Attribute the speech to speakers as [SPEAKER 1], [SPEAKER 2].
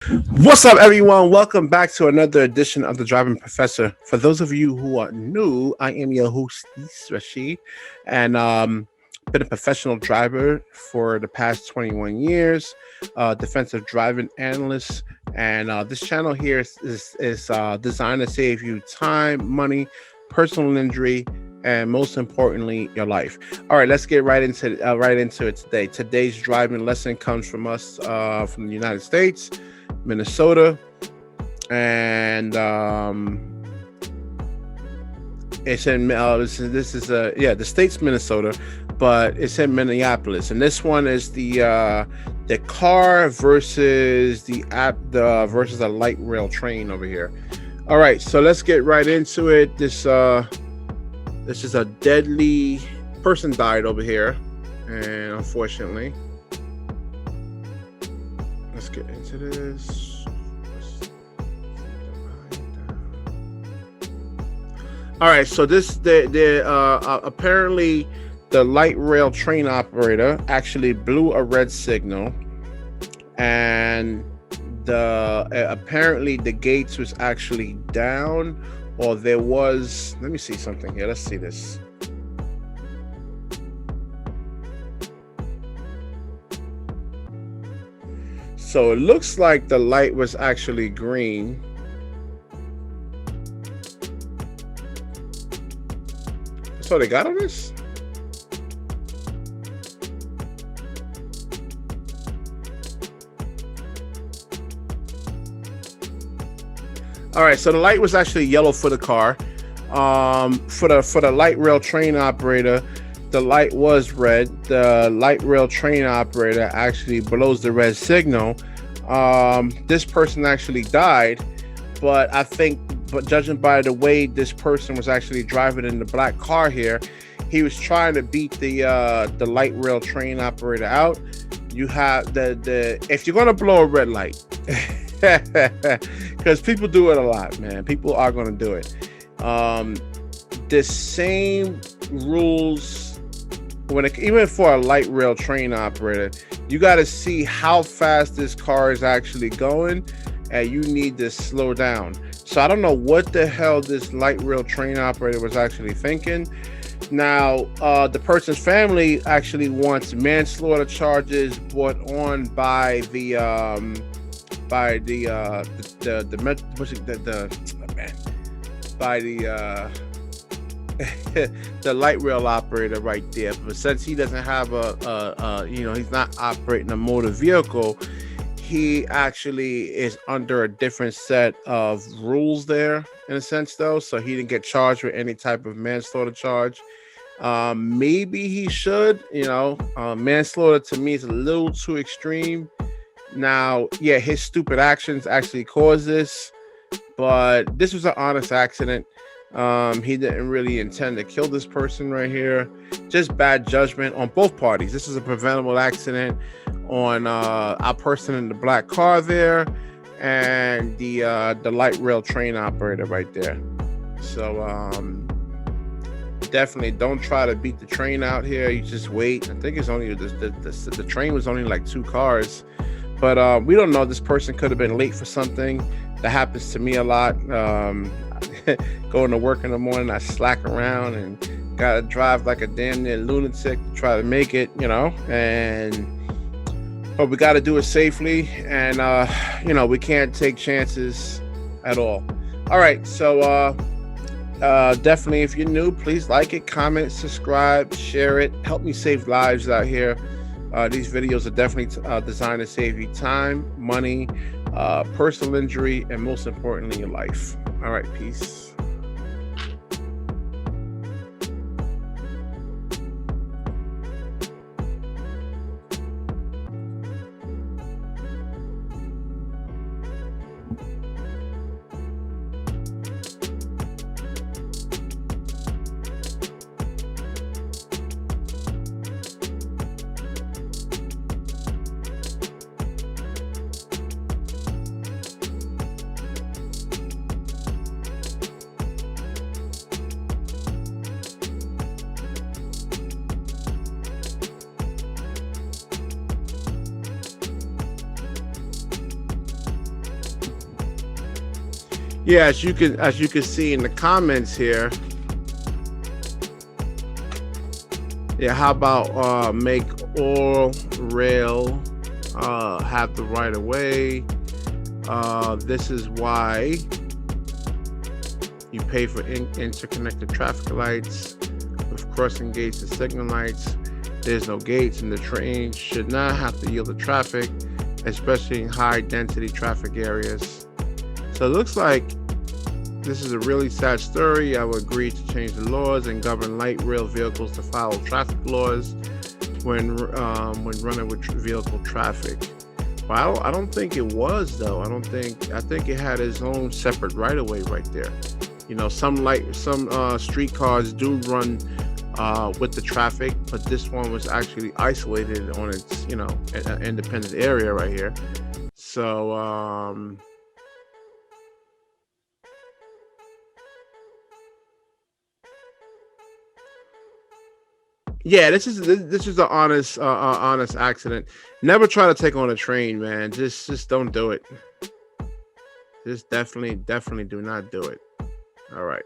[SPEAKER 1] What's up, everyone? Welcome back to another edition of the Driving Professor. For those of you who are new, I am your host, Rashid, and been a professional driver for the past 21 years, defensive driving analyst, and this channel here is designed to save you time, money, personal injury, and most importantly, your life. All right, let's get right into it today. Today's driving lesson comes from us from the United States, Minnesota, and it's in this is the state's Minnesota, but it's in Minneapolis, and this one is the car versus the light rail train over here. All right, so let's get right into it. This is a deadly person died over here, and unfortunately, let's get into this. All right, so apparently the light rail train operator actually blew a red signal, and apparently the gates was actually down, or there was. Let me see something here. Let's see this. So it looks like the light was actually green. So they got on this? All right, so the light was actually yellow for the car. For the light rail train operator, the light was red. The light rail train operator actually blows the red signal. This person actually died, but judging by the way this person was actually driving in the black car here, he was trying to beat the light rail train operator out. You have if you're gonna blow a red light, because people do it a lot, man. People are gonna do it. The same rules even for a light rail train operator, you got to see how fast this car is actually going, and you need to slow down. So I don't know what the hell this light rail train operator was actually thinking. Now, the person's family actually wants manslaughter charges brought on by the the light rail operator right there. But since he doesn't have he's not operating a motor vehicle, he actually is under a different set of rules there, in a sense, though. So he didn't get charged with any type of manslaughter charge. Maybe he should. Manslaughter to me is a little too extreme. Now, yeah, his stupid actions actually caused this, but this was an honest accident. He didn't really intend to kill this person right here. Just bad judgment on both parties. This is a preventable accident on our person in the black car there, and the light rail train operator right there. So definitely don't try to beat the train out here. You just wait. I think it's only the train was only like 2 cars, but we don't know. This person could have been late for something. That happens to me a lot. Going to work in the morning, I slack around and gotta drive like a damn near lunatic to try to make it, but we got to do it safely, and we can't take chances at all. All right, so definitely, if you're new, please like it, comment, subscribe, share it. Help me save lives out here. These videos are definitely designed to save you time, money, personal injury, and most importantly, your life. All right, peace. Yeah, as you can see in the comments here. Yeah, how about make all rail have the right of way? This is why you pay for interconnected traffic lights with crossing gates and signal lights. There's no gates, and the train should not have to yield to traffic, especially in high density traffic areas. So it looks like this is a really sad story. I would agree to change the laws and govern light rail vehicles to follow traffic laws when running with vehicle traffic. Well, I don't think it was though. I think it had its own separate right of way right there. You know, some street cars do run with the traffic, but this one was actually isolated on its, you know, independent area right here. So yeah, this is an honest accident. Never try to take on a train, man. Just don't do it. Just definitely do not do it. All right.